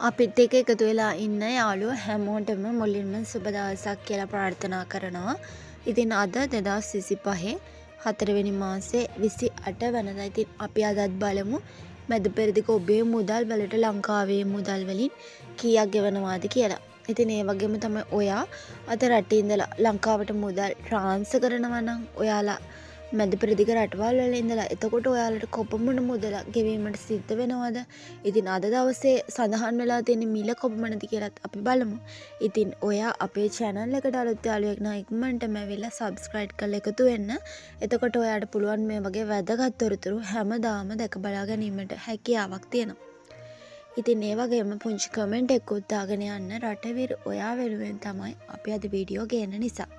අපිත් එක්ක එකතු වෙලා ඉන්න යාළුවෝ හැමෝටම මුලින්ම සුබ දවසක් කියලා ප්‍රාර්ථනා කරනවා. ඉතින් අද 2025 4වෙනි මාසේ 28 වෙනිදා. ඉතින් අපි අදත් බලමු මැද පෙරදිග ඔබේ මුදල් වලට ලංකාවේ මුදල් වලින් කීයක් ගෙවනවාද කියලා. ඉතින් ඒ වගේම තමයි ඔයා අද රටේ ඉඳලා ලංකාවට මුදල් ට්‍රාන්ස්ෆර් කරනවා නම් ඔයාලා මැද පෙරදිග රටවල් වල ඉඳලා එතකොට ඔයාලට කොපමණ මුදලක් ගෙවීමට සිද්ධ වෙනවද? ඉතින් අද දවසේ සඳහන් වෙලා තියෙන මිල කොපමණද කියලාත් අපි බලමු. ඉතින් ඔයා අපේ channel එකට අලුත් යාළුවෙක් නම් ඉක්මනටම ඇවිල්ලා subscribe කරලා එකතු වෙන්න. එතකොට ඔයාට පුළුවන් මේ වගේ වැදගත් තොරතුරු හැමදාම දැක බලා ගැනීමට හැකියාවක් තියෙනවා. ඉතින් ඒ වගේම පුංචි කමෙන්ට් එකකුත් දාගෙන යන්න. රටවිර ඔයා වෙනුවෙන් තමයි අපි අද වීඩියෝ ගේන්න නිසා.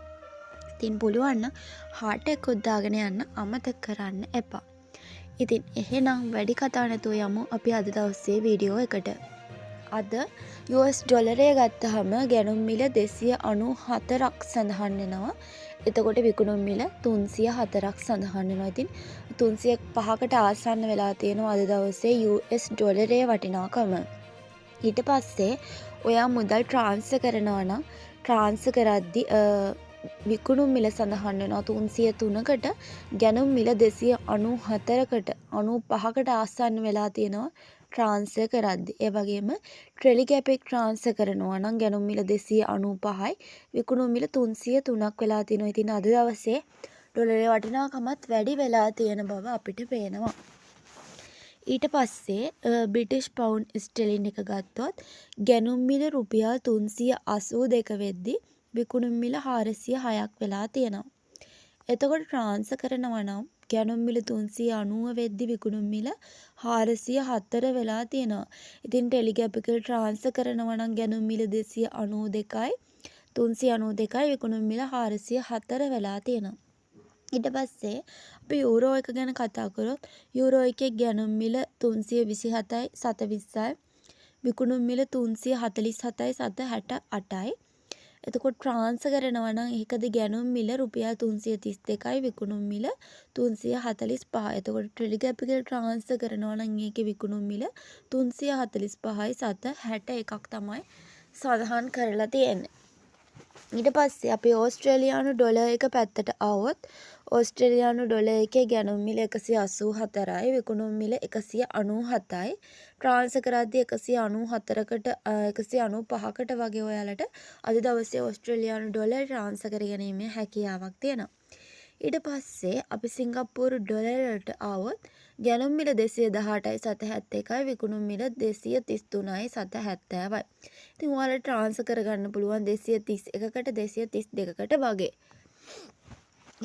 ඉතින් පුළුවන් නම් heart එකකුත් දාගෙන යන්න අමතක කරන්න එපා. ඉතින් එහෙනම් වැඩි කතා නැතුව යමු අපි අද දවසේ වීඩියෝ එකට. අද US ඩොලරය ගත්තහම ගැනුම් මිල 294ක් සඳහන් වෙනවා. එතකොට විකුණුම් මිල 304ක් සඳහන් වෙනවා. ඉතින් 305කට ආසන්න වෙලා තියෙනවා අද දවසේ US ඩොලරයේ වටිනාකම. ඊට පස්සේ ඔයා මුදල් ට්‍රාන්ස්ෆර් කරනවා නම් ට්‍රාන්ස්ෆර් කරද්දී විකුණුම් මිල සඳහන් වෙනවා 303කට ගැනුම් මිල 294කට 95කට ආසන්න වෙලා තියෙනවා ට්‍රාන්ස්ෆර් කරද්දී. ඒ වගේම ටෙලිගැප් එක ට්‍රාන්ස්ෆර් කරනවා නම් ගැනුම් මිල 295යි විකුණුම් මිල 303ක් වෙලා තියෙනවා. ඉතින් අද දවසේ ඩොලරේ වටිනාකමත් වැඩි වෙලා තියෙන බව අපිට පේනවා. ඊට පස්සේ බ්‍රිටිෂ් පවුන්ඩ් ස්ටෙලින් එක ගත්තොත් ගැනුම් මිල රුපියල් 382 වෙද්දී විකුණුම් මිල 406ක් වෙලා තියෙනවා. එතකොට ට්‍රාන්ස්ෆර් කරනවා නම් ගැනුම් මිල 390 වෙද්දී විකුණුම් මිල 404 වෙලා තියෙනවා. ඉතින් ටෙලිගැප් එකට ට්‍රාන්ස්ෆර් කරනවා නම් ගැනුම් මිල 292යි 392යි විකුණුම් මිල 404 වෙලා තියෙනවා. ඊට පස්සේ අපි යූරෝ එක ගැන කතා කරොත් යූරෝ එකේ ගැනුම් මිල 327යි 720යි විකුණුම් මිල 347යි 768යි. එතකොට ට්‍රාන්ස්ෆර් කරනවා නම් ඒකද ගැනුම් මිල රුපියල් 332යි විකුණුම් මිල 345යි. එතකොට ටෙලිගැප් එකට ට්‍රාන්ස්ෆර් කරනවා නම් ඒකේ විකුණුම් මිල 345යි 761ක් තමයි සඳහන් කරලා තියෙන්නේ. ඊට පස්සේ අපි ඕස්ට්‍රේලියානු ඩොලර් එක පැත්තට આવොත් ඕස්ට්‍රේලියානු ඩොලර් එකේ ගැනුම් මිල 184යි විකුණුම් මිල 197යි ට්‍රාන්ස්ෆර් කරද්දී 194කට 195කට වගේ ඔයාලට අද දවසේ ඕස්ට්‍රේලියානු ඩොලර් ට්‍රාන්ස්ෆර් කරගැනීමේ හැකියාවක් තියෙනවා. ඊට පස්සේ අපි සිංගප්පූරු ඩොලරයට આવොත් ගැනුම් මිල 218යි 771යි විකුණුම් මිල 233යි 770යි. ඉතින් ඔයාලට ට්‍රාන්ස්ෆර් කරගන්න පුළුවන් 231කට 232කට වගේ.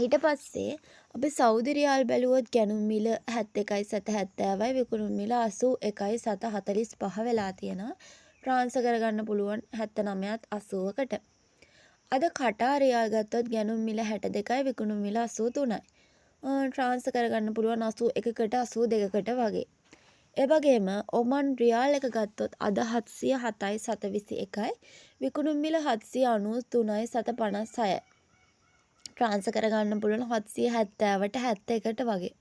ඊට පස්සේ අපි සෞදි රියාල් බැලුවොත් ගැනුම් මිල 71යි 770යි විකුණුම් මිල 81යි 745 වෙලා තියෙනවා. ට්‍රාන්ස්ෆර් කරගන්න පුළුවන් 79ත් 80කට. අද කටාර් රියාල් ගත්තොත් ගැනුම් මිල 62යි විකුණුම් මිල 83යි. ට්‍රාන්ස්ෆර් කරගන්න පුළුවන් 81කට 82කට වගේ. ඒ වගේම ඔමන් රියාල් එක ගත්තොත් අද 707යි 721යි විකුණුම් මිල 793යි 756යි. ට්‍රාන්ස්ෆර් කරගන්න පුළුවන් 770ට 71ට වගේ.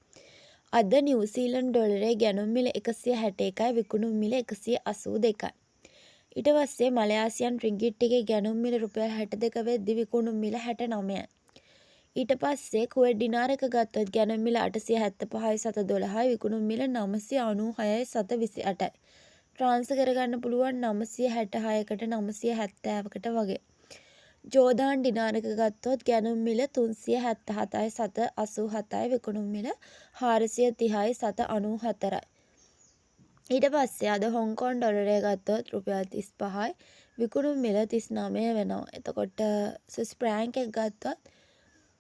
අද නිව්සීලන්ත ඩොලරේ ගැනුම් මිල 161යි විකුණුම් මිල 182යි. ඊට පස්සේ මලයාසියන් රින්ගිට් එකේ ගැනුම් මිල රුපියල් 62 වෙද්දී විකුණුම් මිල 69යි. ඊට පස්සේ කුවේට් ඩිනාර එක ගත්තොත් ගැනුම් මිල 875යි 712යි විකුණුම් මිල 996යි 728යි. ට්‍රාන්ස්ෆර් කරගන්න පුළුවන් 966කට 970කට වගේ. ජෝර්දාන් ඩිනාර එක ගත්තොත් ගැනුම් මිල 377යි 787යි විකුණුම් මිල 430යි 794යි. ඊට පස්සේ අද හොංකොන් ඩොලරය ගත්තොත් රුපියල් 35යි විකුණුම් මිල 39 වෙනවා. එතකොට ස්විස් ෆ්‍රැන්ක් එක ගත්තොත්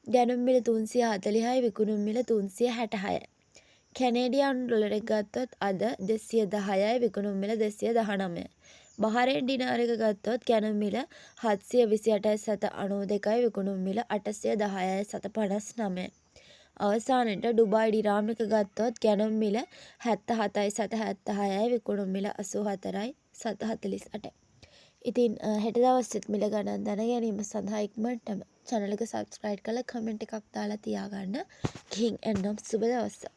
ගැනුම් මිල 340යි විකුණුම් මිල 366යි. කැනේඩියානු ඩොලර් එක ගත්තොත් අද 210යි විකුණුම් මිල 219යි. බහරේන් ඩිනාර එක ගත්තොත් ගැනුම් මිල 728යි 792යි විකුණුම් මිල 810යි 759යි. අවසානයේ ඩුබායි ඩිරාම් එක ගත්තොත් ගැනුම් මිල 77යි 776යි විකුණුම් මිල 84යි 748යි. ඉතින් හෙට දවසෙත් මිල ගණන් දැන ගැනීම සඳහා ඉක්මනටම channel එක subscribe කරලා comment එකක් දාලා තියාගන්න. ගිහින් එන්නම් සුබ දවසක්.